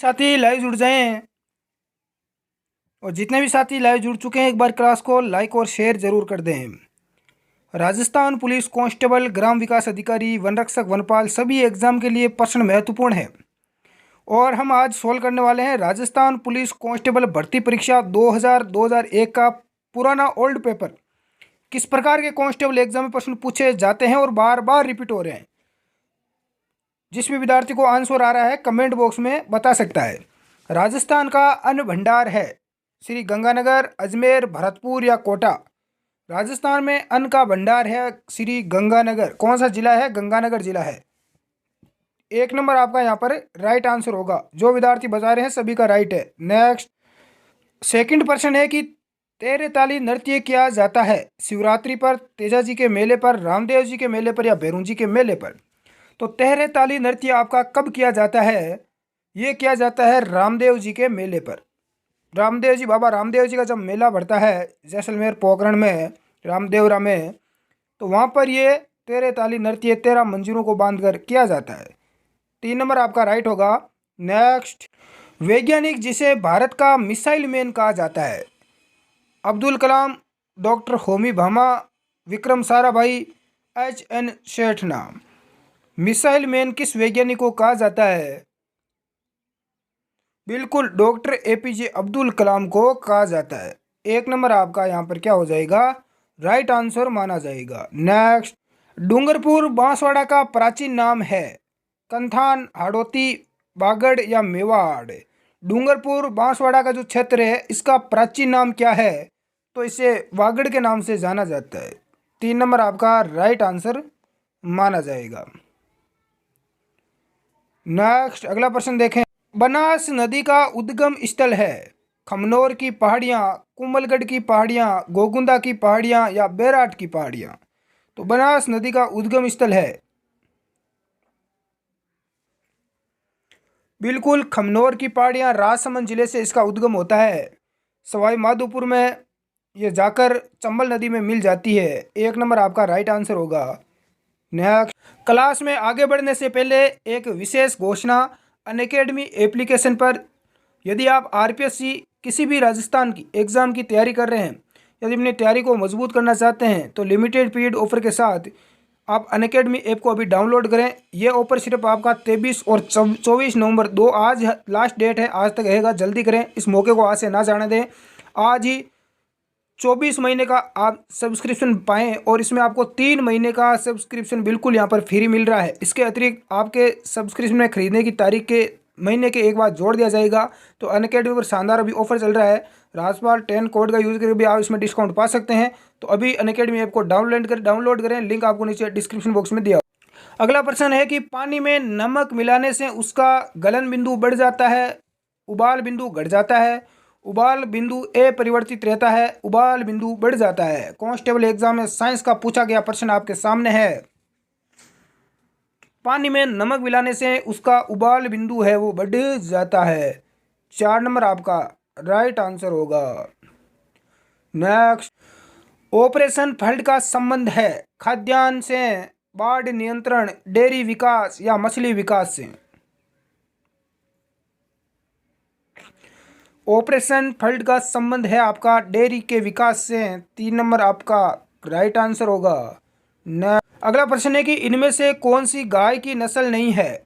साथी लाइव जुड़ जाएं और जितने भी साथी लाइव जुड़ चुके हैं एक बार क्लास को लाइक और शेयर जरूर कर दें। राजस्थान पुलिस कांस्टेबल, ग्राम विकास अधिकारी, वन रक्षक, वनपाल सभी एग्जाम के लिए प्रश्न महत्वपूर्ण है और हम आज सोल्व करने वाले हैं राजस्थान पुलिस कांस्टेबल भर्ती परीक्षा 2001 का पुराना ओल्ड पेपर। किस प्रकार के कांस्टेबल एग्जाम में प्रश्न पूछे जाते हैं और बार बार रिपीट हो रहे हैं। जिस भी विद्यार्थी को आंसर आ रहा है कमेंट बॉक्स में बता सकता है। राजस्थान का अन्न भंडार है श्री गंगानगर, अजमेर, भरतपुर या कोटा। राजस्थान में अन्न का भंडार है श्री गंगानगर। कौन सा जिला है? गंगानगर जिला है। 1 नंबर आपका यहाँ पर राइट आंसर होगा। जो विद्यार्थी बता रहे हैं सभी का राइट है। नेक्स्ट सेकंड प्रश्न है कि तेरे ताली नृत्य किया जाता है शिवरात्रि पर, तेजा जी के मेले पर, रामदेव जी के मेले पर या भैरू जी के मेले पर। तो तेरे ताली नृत्य आपका कब किया जाता है? ये किया जाता है रामदेव जी के मेले पर। रामदेव जी, बाबा रामदेव जी का जब मेला बढ़ता है जैसलमेर पोखरण में, रामदेवरा में, तो वहाँ पर ये तेरे ताली नृत्य 13 मंजीरों को बांधकर किया जाता है। 3 नंबर आपका राइट होगा। नेक्स्ट वैज्ञानिक जिसे भारत का मिसाइल मैन कहा जाता है? अब्दुल कलाम, डॉक्टर होमी भामा, विक्रम साराभाई, HN सेठ। नाम मिसाइल मैन किस वैज्ञानिक को कहा जाता है? बिल्कुल डॉक्टर APJ अब्दुल कलाम को कहा जाता है। 1 नंबर आपका यहाँ पर क्या हो जाएगा? राइट आंसर माना जाएगा। नेक्स्ट डूंगरपुर बांसवाड़ा का प्राचीन नाम है? कंथान, हाड़ौती, बागड़ या मेवाड़। डूंगरपुर बांसवाड़ा का जो क्षेत्र है इसका प्राचीन नाम क्या है? तो इसे वागड़ के नाम से जाना जाता है। 3 नंबर आपका राइट आंसर माना जाएगा। नेक्स्ट अगला प्रश्न देखें। बनास नदी का उद्गम स्थल है? खमनोर की पहाड़ियाँ, कुंभलगढ़ की पहाड़ियाँ, गोगुंदा की पहाड़ियाँ या बैराट की पहाड़ियाँ। तो बनास नदी का उद्गम स्थल है बिल्कुल खमनोर की पहाड़ियाँ। राजसमंद जिले से इसका उद्गम होता है। सवाई माधोपुर में ये जाकर चंबल नदी में मिल जाती है। 1 नंबर आपका राइट आंसर होगा। नेक्स्ट क्लास में आगे बढ़ने से पहले एक विशेष घोषणा। अनअकैडमी एप्लीकेशन पर यदि आप RPSC किसी भी राजस्थान की एग्ज़ाम की तैयारी कर रहे हैं, यदि अपनी तैयारी को मजबूत करना चाहते हैं तो लिमिटेड पीरियड ऑफर के साथ आप अनअकैडमी ऐप को अभी डाउनलोड करें। ये ऑफर सिर्फ आपका 23 और 24 नवंबर 2 आज लास्ट डेट है, आज तक रहेगा। जल्दी करें, इस मौके को आज से ना जाने दें। आज ही 24 महीने का आप सब्सक्रिप्शन पाएँ और इसमें आपको 3 महीने का सब्सक्रिप्शन बिल्कुल यहाँ पर फ्री मिल रहा है। इसके अतिरिक्त आपके सब्सक्रिप्शन में खरीदने की तारीख के महीने के एक बार जोड़ दिया जाएगा। तो अनअकैडमी पर शानदार अभी ऑफर चल रहा है। राजपाल 10 कोड का यूज़ करके भी आप इसमें डिस्काउंट पा सकते हैं। तो अभी अनअकैडमी ऐप को डाउनलोड करें, लिंक आपको नीचे डिस्क्रिप्शन बॉक्स में दिया। अगला प्रश्न है कि पानी में नमक मिलाने से उसका गलन बिंदु बढ़ जाता है, उबाल बिंदु घट जाता है, उबाल बिंदु अपरिवर्तित रहता है, उबाल बिंदु बढ़ जाता है। कांस्टेबल एग्जाम में साइंस का पूछा गया प्रश्न आपके सामने है। पानी में नमक मिलाने से उसका उबाल बिंदु है वो बढ़ जाता है। 4 नंबर आपका राइट आंसर होगा। नेक्स्ट ऑपरेशन फ्लड का संबंध है खाद्यान्न से, बाढ़ नियंत्रण, डेयरी विकास या मछली विकास से। ऑपरेशन फ्लड का संबंध है आपका डेयरी के विकास से। 3 नंबर आपका राइट आंसर होगा। अगला प्रश्न है कि इनमें से कौन सी गाय की नस्ल नहीं है?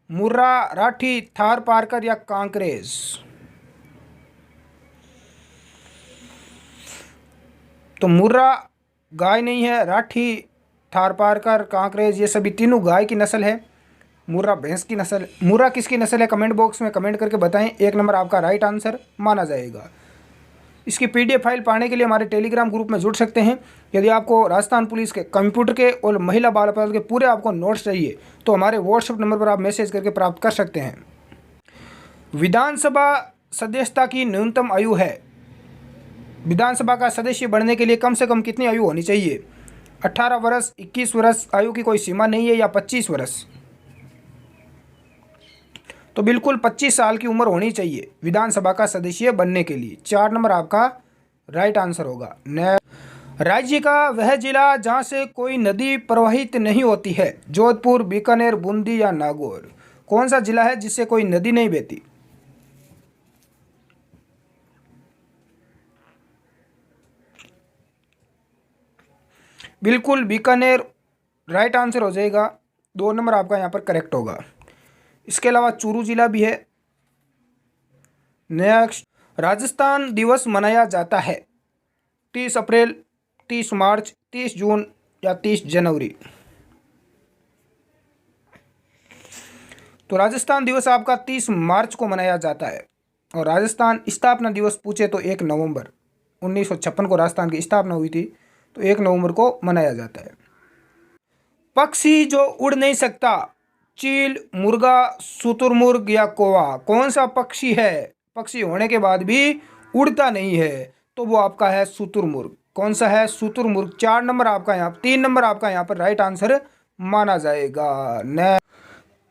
मुर्रा, राठी, थार पारकर या कांकरेज। तो मुर्रा गाय नहीं है, राठी, थार पारकर, कांकरेज ये सभी तीनों गाय की नस्ल है। मुर्रा भैंस की नस्ल। मुर्रा किसकी नस्ल है? कमेंट बॉक्स में कमेंट करके बताएं। 1 नंबर आपका राइट आंसर माना जाएगा। इसकी PDF फाइल पाने के लिए हमारे टेलीग्राम ग्रुप में जुड़ सकते हैं। यदि आपको राजस्थान पुलिस के कंप्यूटर के और महिला बाल अपराध के पूरे आपको नोट्स चाहिए तो हमारे व्हाट्सएप नंबर पर आप मैसेज करके प्राप्त कर सकते हैं। विधानसभा सदस्यता की न्यूनतम आयु है? विधानसभा का सदस्य बनने के लिए कम से कम कितनी आयु होनी चाहिए? 18 वर्ष, 21 वर्ष, आयु की कोई सीमा नहीं है, या 25 वर्ष? तो बिल्कुल 25 साल की उम्र होनी चाहिए विधानसभा का सदस्य बनने के लिए। 4 नंबर आपका राइट आंसर होगा। राज्य का वह जिला जहाँ से कोई नदी प्रवाहित नहीं होती है? जोधपुर, बीकानेर, बूंदी या नागौर। कौन सा जिला है जिससे कोई नदी नहीं बहती? बिल्कुल बीकानेर राइट आंसर हो जाएगा। 2 नंबर आपका यहाँ पर करेक्ट होगा। इसके अलावा चूरू जिला भी है। नेक्स्ट, राजस्थान दिवस मनाया जाता है 30 अप्रैल, 30 मार्च, 30 जून या 30 जनवरी। तो राजस्थान दिवस आपका 30 मार्च को मनाया जाता है। और राजस्थान स्थापना दिवस पूछे तो 1 नवंबर 1956 को राजस्थान की स्थापना हुई थी, तो 1 नवंबर को मनाया जाता है। पक्षी जो उड़ नहीं सकता, चील, मुर्गा, शुतुरमुर्ग या कौवा, कौन सा पक्षी है पक्षी होने के बाद भी उड़ता नहीं है? तो वो आपका है शुतुरमुर्ग। कौन सा है? शुतुरमुर्ग। 4 नंबर आपका यहाँ, 3 नंबर आपका यहाँ पर राइट आंसर माना जाएगा।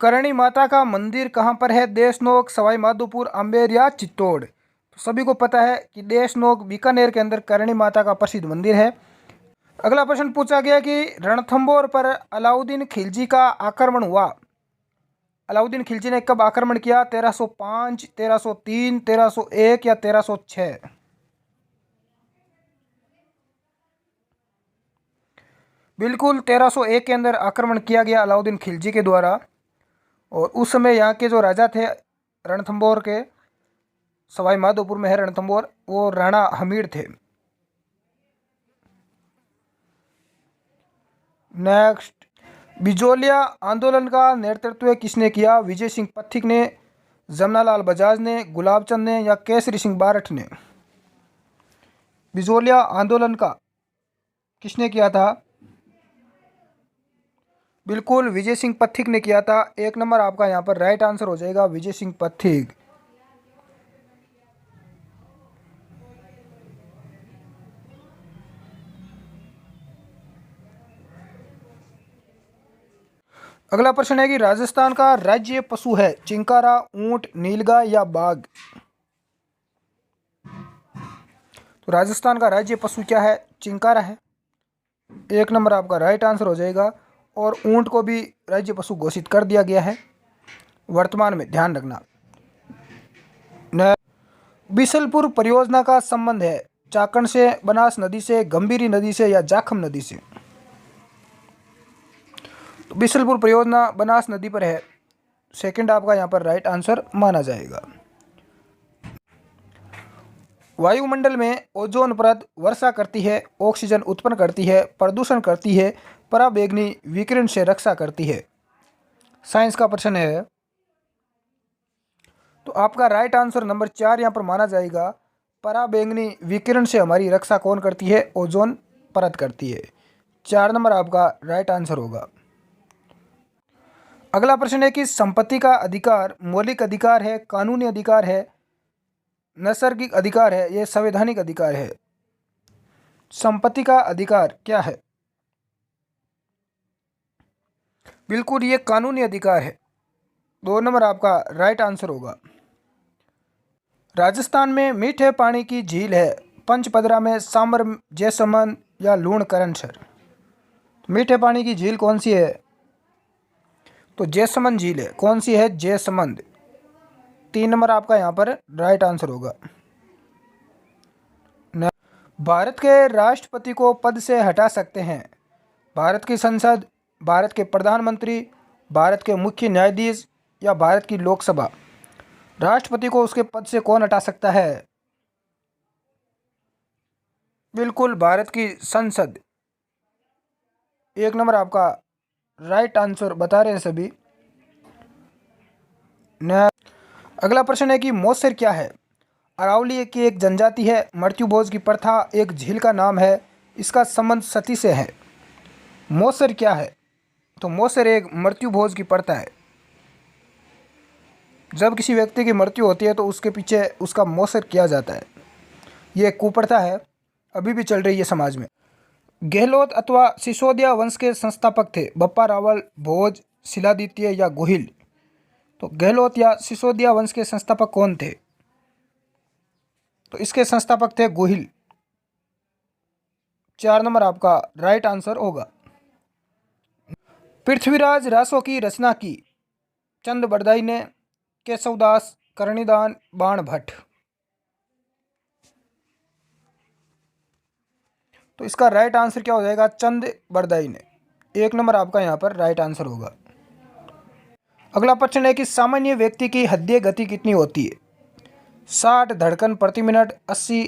करणी माता का मंदिर कहाँ पर है? देशनोक, सवाई माधोपुर, अम्बेर या चित्तौड़। तो सभी को पता है कि देशनोक बीकानेर के अंदर करणी माता का प्रसिद्ध मंदिर है। अगला प्रश्न पूछा गया कि रणथंभौर पर अलाउद्दीन खिलजी का आक्रमण हुआ। अलाउद्दीन खिलजी ने कब आक्रमण किया? 1305, 1303, 1301 या 1306? बिल्कुल 1301 के अंदर आक्रमण किया गया अलाउद्दीन खिलजी के द्वारा। और उस समय यहाँ के जो राजा थे रणथंभौर के, सवाई माधोपुर में है रणथंभौर, वो राणा हमीर थे। नेक्स्ट, बिजोलिया आंदोलन का नेतृत्व किसने किया? विजय सिंह पथिक ने, जमनालाल बजाज ने, गुलाबचंद ने या केसरी सिंह बारठ ने? बिजोलिया आंदोलन का किसने किया था? बिल्कुल विजय सिंह पथिक ने किया था। 1 नंबर आपका यहाँ पर राइट आंसर हो जाएगा, विजय सिंह पथिक। अगला प्रश्न है कि राजस्थान का राज्य पशु है चिंकारा, ऊंट, नीलगाय या बाघ? तो राजस्थान का राज्य पशु क्या है? चिंकारा है। 1 नंबर आपका राइट आंसर हो जाएगा। और ऊंट को भी राज्य पशु घोषित कर दिया गया है वर्तमान में, ध्यान रखना। बिसलपुर परियोजना का संबंध है चाकण से, बनास नदी से, गंभीरी नदी से या जाखम नदी से? तो बिसलपुर परियोजना बनास नदी पर है। 2 आपका यहाँ पर राइट आंसर माना जाएगा। वायुमंडल में ओजोन परत वर्षा करती है, ऑक्सीजन उत्पन्न करती है, प्रदूषण करती है, पराबैंगनी विकिरण से रक्षा करती है? साइंस का प्रश्न है। तो आपका राइट आंसर नंबर 4 यहाँ पर माना जाएगा। पराबैंगनी विकिरण से हमारी रक्षा कौन करती है? ओजोन परत करती है। 4 नंबर आपका राइट आंसर होगा। अगला प्रश्न है कि संपत्ति का अधिकार मौलिक अधिकार है, कानूनी अधिकार है, नैसर्गिक अधिकार है, यह संवैधानिक अधिकार है? संपत्ति का अधिकार क्या है? बिल्कुल ये कानूनी अधिकार है। 2 नंबर आपका राइट आंसर होगा। राजस्थान में मीठे पानी की झील है पंचपदरा में, सांबर, जैसमंद या लूणकरणसर? मीठे पानी की झील कौन सी है? तो जैसमंद झील है। कौन सी है? जैसमंद। 3 नंबर आपका यहाँ पर राइट आंसर होगा। भारत के राष्ट्रपति को पद से हटा सकते हैं भारत की संसद, भारत के प्रधानमंत्री, भारत के मुख्य न्यायाधीश या भारत की लोकसभा? राष्ट्रपति को उसके पद से कौन हटा सकता है? बिल्कुल भारत की संसद। 1 नंबर आपका राइट आंसर बता रहे हैं सभी। अगला प्रश्न है कि मौसर क्या है? अरावली की एक जनजाति है, मृत्युभोज की प्रथा एक झील का नाम है, इसका संबंध सती से है। मौसर क्या है? तो मौसर एक मृत्युभोज की प्रथा है। जब किसी व्यक्ति की मृत्यु होती है तो उसके पीछे उसका मौसर किया जाता है। ये एक कुप्रथा है, अभी भी चल रही है समाज में। गहलोत अथवा सिसोदिया वंश के संस्थापक थे बप्पा रावल, भोज, शिलादित्य या गोहिल? तो गहलोत या सिसोदिया वंश के संस्थापक कौन थे? तो इसके संस्थापक थे गोहिल। 4 नंबर आपका राइट आंसर होगा। पृथ्वीराज रासो की रचना की चंद बरदाई ने, केशवदास, करणीदान, बाण भट्ट? तो तो इसका राइट आंसर क्या हो जाएगा? चंद बरदाई ने। 1 नंबर आपका यहाँ पर राइट आंसर होगा। अगला प्रश्न है कि सामान्य व्यक्ति की हृदय गति कितनी होती है? 60 धड़कन प्रति मिनट, 80,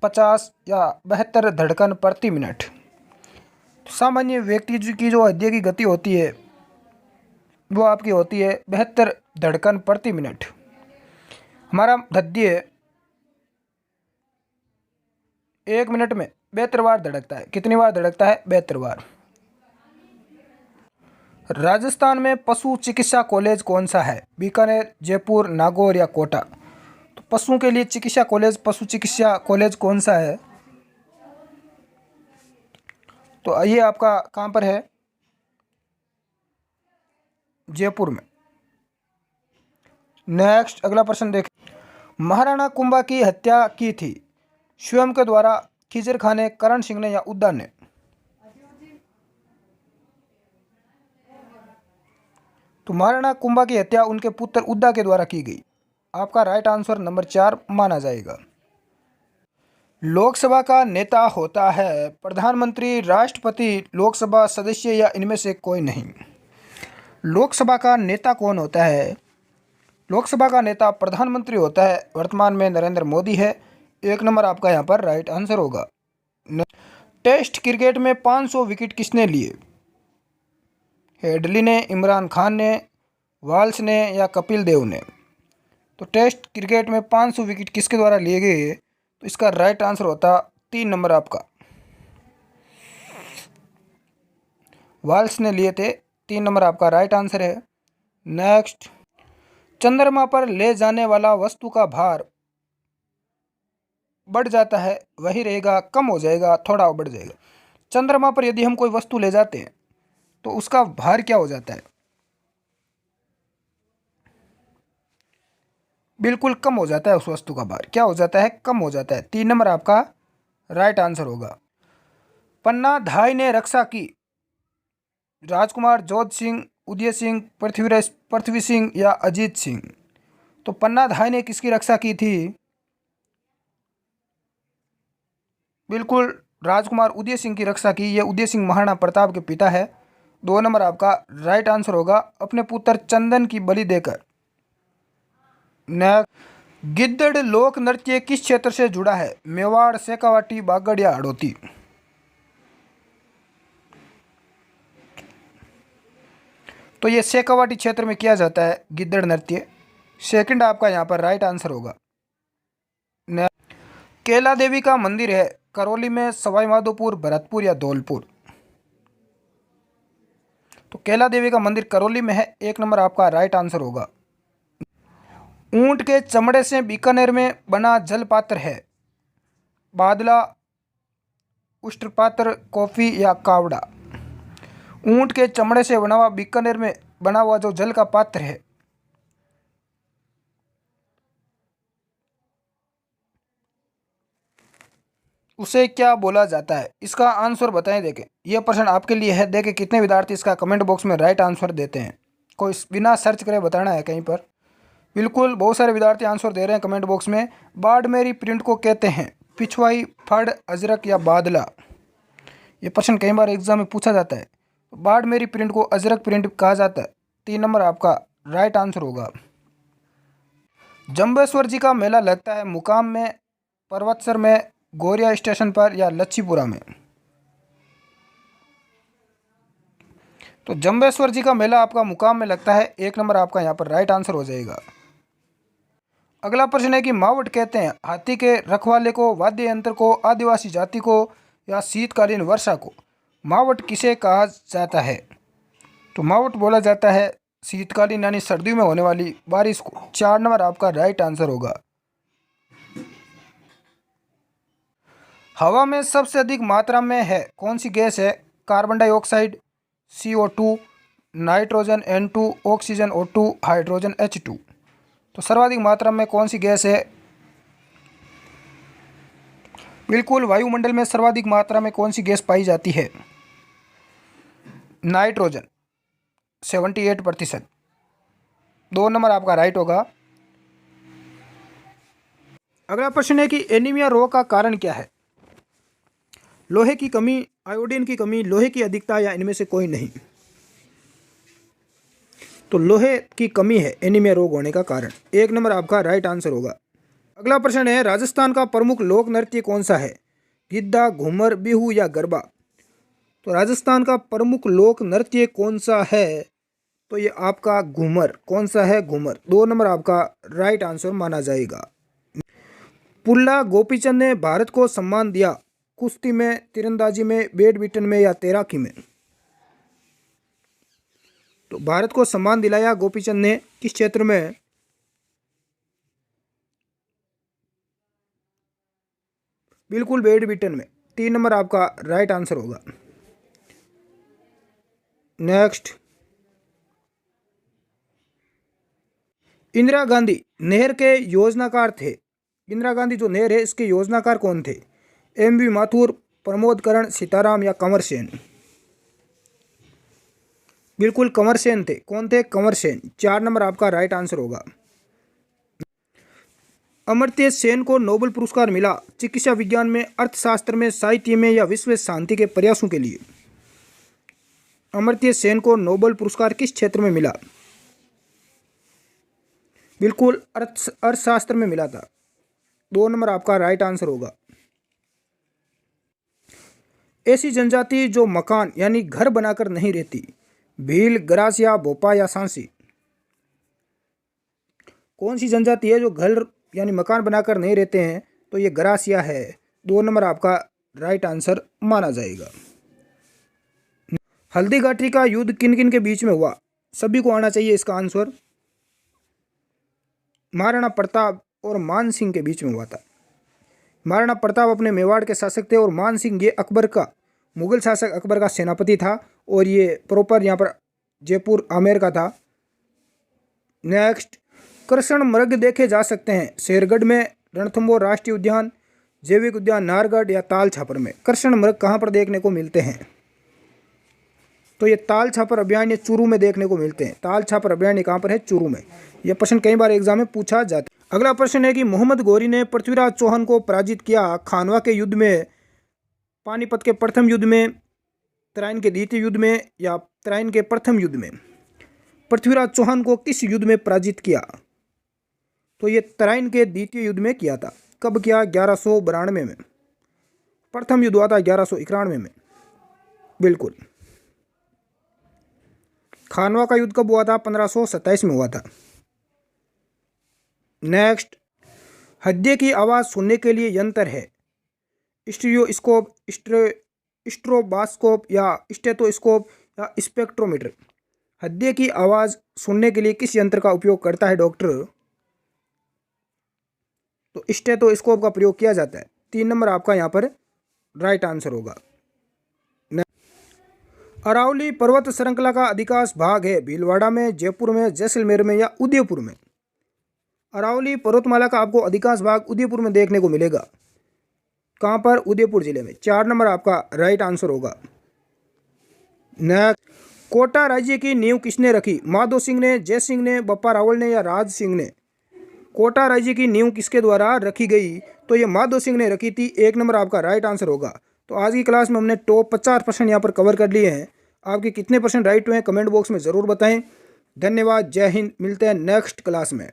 50 या 72 धड़कन प्रति मिनट। सामान्य व्यक्ति की जो हृदय की गति होती है वो आपकी होती है 72 धड़कन प्रति मिनट। हमारा हृदय 1 मिनट में 72 बार धड़कता है। कितनी बार धड़कता है? 72 बार। राजस्थान में पशु चिकित्सा कॉलेज कौन सा है? बीकानेर, जयपुर, नागौर या कोटा। तो पशुओं के लिए चिकित्सा कॉलेज, पशु चिकित्सा कॉलेज कौन सा है? तो ये आपका कहाँ पर है? जयपुर में। नेक्स्ट अगला प्रश्न देखें। महाराणा कुंभा की हत्या की थी स्वयं के द्वारा, खिजर खान ने, करण सिंह ने या उद्दा ने। तो महाराणा कुंभा की हत्या उनके पुत्र उद्दा के द्वारा की गई। आपका राइट आंसर नंबर 4 माना जाएगा। लोकसभा का नेता होता है प्रधानमंत्री, राष्ट्रपति, लोकसभा सदस्य या इनमें से कोई नहीं। लोकसभा का नेता कौन होता है? लोकसभा का नेता प्रधानमंत्री होता है। वर्तमान में नरेंद्र मोदी है। 1 नंबर आपका यहाँ पर राइट आंसर होगा। टेस्ट क्रिकेट में 500 विकेट किसने लिए? हेडली ने, इमरान खान ने, वाल्स ने या कपिल देव ने। तो टेस्ट क्रिकेट में 500 विकेट किसके द्वारा लिए गए? तो इसका राइट आंसर होता 3 नंबर आपका, वाल्स ने लिए थे। 3 नंबर आपका राइट आंसर है। नेक्स्ट, चंद्रमा पर ले जाने वाला वस्तु का भार बढ़ जाता है, वही रहेगा, कम हो जाएगा, थोड़ा बढ़ जाएगा। चंद्रमा पर यदि हम कोई वस्तु ले जाते हैं तो उसका भार क्या हो जाता है? बिल्कुल कम हो जाता है। उस वस्तु का भार क्या हो जाता है? कम हो जाता है। 3 नंबर आपका राइट आंसर होगा। पन्ना धाय ने रक्षा की राजकुमार, जोध सिंह, उदय सिंह, पृथ्वी सिंह या अजीत सिंह। तो पन्ना धाय ने किसकी रक्षा की थी? बिल्कुल राजकुमार उदय सिंह की रक्षा की। ये उदय सिंह महाराणा प्रताप के पिता है। 2 नंबर आपका राइट आंसर होगा, अपने पुत्र चंदन की बलि देकर। गिद्दड़ लोक नृत्य किस क्षेत्र से जुड़ा है? मेवाड़, शेखावाटी, बागड़ या हड़ौती। तो ये शेखावाटी क्षेत्र में किया जाता है गिद्दड़ नृत्य। 2 आपका यहाँ पर राइट आंसर होगा। कैला देवी का मंदिर है करौली में, सवाईमाधोपुर, भरतपुर या धौलपुर। तो कैला देवी का मंदिर करौली में है। 1 नंबर आपका राइट आंसर होगा। ऊंट के चमड़े से बीकानेर में बना जल पात्र है? बादला, उष्ट्रपात्र, कॉफी या कावड़ा। ऊंट के चमड़े से बना हुआ बीकानेर में बना हुआ जो जल का पात्र है उसे क्या बोला जाता है? इसका आंसर बताएं। देखें यह प्रश्न आपके लिए है। देखें कितने विद्यार्थी इसका कमेंट बॉक्स में राइट आंसर देते हैं। कोई बिना सर्च करे बताना है कहीं पर। बिल्कुल बहुत सारे विद्यार्थी आंसर दे रहे हैं कमेंट बॉक्स में। बाड़मेरी प्रिंट को कहते हैं पिछवाई, फड़, अजरक या बादला। ये प्रश्न कई बार एग्जाम में पूछा जाता है। बाड़मेरी प्रिंट को अजरक प्रिंट कहा जाता है। 3 नंबर आपका राइट आंसर होगा। जंबेश्वर जी का मेला लगता है मुकाम में, पर्वतसर में, गोरिया स्टेशन पर या लच्छीपुरा में। तो जंबेश्वर जी का मेला आपका मुकाम में लगता है। 1 नंबर आपका यहाँ पर राइट आंसर हो जाएगा। अगला प्रश्न है कि मावट कहते हैं हाथी के रखवाले को, वाद्य यंत्र को, आदिवासी जाति को या शीतकालीन वर्षा को। मावट किसे कहा जाता है? तो मावट बोला जाता है शीतकालीन यानी सर्दियों में होने वाली बारिश को। 4 नंबर आपका राइट आंसर होगा। हवा में सबसे अधिक मात्रा में है कौन सी गैस है? Carbon dioxide, CO2, nitrogen N2, oxygen O2, hydrogen H2। तो सर्वाधिक मात्रा में कौन सी गैस है? बिल्कुल वायुमंडल में सर्वाधिक मात्रा में कौन सी गैस पाई जाती है? नाइट्रोजन 78%। 2 नंबर आपका राइट होगा। अगला प्रश्न है कि एनीमिया रोग का कारण क्या है? लोहे की कमी, आयोडीन की कमी, लोहे की अधिकता या इनमें से कोई नहीं। तो लोहे की कमी है एनीमिया रोग होने का कारण। 1 नंबर आपका राइट आंसर होगा। अगला प्रश्न है, राजस्थान का प्रमुख लोक नृत्य कौन सा है? गिद्धा, घूमर, बिहू या गरबा? तो राजस्थान का प्रमुख लोक नृत्य कौन सा है? तो ये आपका घूमर। कौन सा है? घूमर। 2 नंबर आपका राइट आंसर माना जाएगा। पुल्ला गोपीचंद ने भारत को सम्मान दिया कुश्ती में, तीरंदाजी में, बैडमिंटन में या तैराकी में? तो भारत को सम्मान दिलाया गोपीचंद ने किस क्षेत्र में? बिल्कुल बैडमिंटन में। 3 नंबर आपका राइट आंसर होगा। नेक्स्ट, इंदिरा गांधी नहर के योजनाकार थे। इंदिरा गांधी जो नहर है इसके योजनाकार कौन थे? एम.वी. माथुर, प्रमोद करण, सीताराम या कंवर सेन? बिल्कुल कंवर सेन थे। कौन थे? कंवर सेन। 4 नंबर आपका राइट आंसर होगा। अमर्त्य सेन को नोबेल पुरस्कार मिला चिकित्सा विज्ञान में, अर्थशास्त्र में, साहित्य में या विश्व शांति के प्रयासों के लिए? अमर्त्य सेन को नोबेल पुरस्कार किस क्षेत्र में मिला? बिल्कुल अर्थशास्त्र में मिला था। 2 नंबर आपका राइट आंसर होगा। ऐसी जनजाति जो मकान यानी घर बनाकर नहीं रहती? भील, गरासिया, भोपा या सांसी? कौन सी जनजाति है जो घर यानी मकान बनाकर नहीं रहते हैं? तो ये गरासिया है। 2 नंबर आपका राइट आंसर माना जाएगा। हल्दीघाटी का युद्ध किन किन के बीच में हुआ? सभी को आना चाहिए इसका आंसर। महाराणा प्रताप और मान सिंह के बीच में हुआ था। महाराणा प्रताप अपने मेवाड़ के शासक थे और मान सिंह ये अकबर का, मुगल शासक अकबर का सेनापति था और ये प्रॉपर यहाँ पर जयपुर आमेर का था। नेक्स्ट, कृष्ण मृग देखे जा सकते हैं शेरगढ़ में, रणथंभौर राष्ट्रीय उद्यान, जैविक उद्यान नाहरगढ़ या ताल छापर में? कृष्ण मृग कहाँ पर देखने को मिलते हैं? तो ये ताल छापर अभयारण्य चूरू में देखने को मिलते हैं। ताल छापर अभयारण्य कहाँ पर है? चूरू में। यह प्रश्न कई बार एग्जाम में पूछा जाता है। अगला प्रश्न है कि मोहम्मद गौरी ने पृथ्वीराज चौहान को पराजित किया खानवा के युद्ध में, पानीपत के प्रथम युद्ध में, तराइन के द्वितीय युद्ध में या तराइन के प्रथम युद्ध में? पृथ्वीराज चौहान को किस युद्ध में पराजित किया? तो ये तराइन के द्वितीय युद्ध में किया था। कब किया? 1192 में। प्रथम युद्ध हुआ था 1191 में। बिल्कुल। खानवा का युद्ध कब हुआ था? 1527 में हुआ था। नेक्स्ट, हृदय की आवाज़ सुनने के लिए यंत्र है स्टीरियोस्कोप, स्ट्रोबास्कोप या स्टेथोस्कोप या स्पेक्ट्रोमीटर? हृदय की आवाज़ सुनने के लिए किस यंत्र का उपयोग करता है डॉक्टर? तो स्टेथोस्कोप का प्रयोग किया जाता है। 3 नंबर आपका यहाँ पर राइट आंसर होगा। अरावली पर्वत श्रृंखला का अधिकांश भाग है भीलवाड़ा में, जयपुर में, जैसलमेर में या उदयपुर में? अरावली पर्वतमाला का आपको अधिकांश भाग उदयपुर में देखने को मिलेगा। कहाँ पर? उदयपुर जिले में। 4 नंबर आपका राइट आंसर होगा। नेक्स्ट, कोटा राज्य की नींव किसने रखी? माधो सिंह ने, जय सिंह ने, बप्पा रावल ने या राज सिंह ने? कोटा राज्य की नींव किसके द्वारा रखी गई? तो ये माधो सिंह ने रखी थी। 1 नंबर आपका राइट आंसर होगा। तो आज की क्लास में हमने टॉप 50% यहाँ पर कवर कर लिए हैं। आपके कितने % राइट हुए हैं कमेंट बॉक्स में ज़रूर बताएं। धन्यवाद। जय हिंद। मिलते हैं नेक्स्ट क्लास में।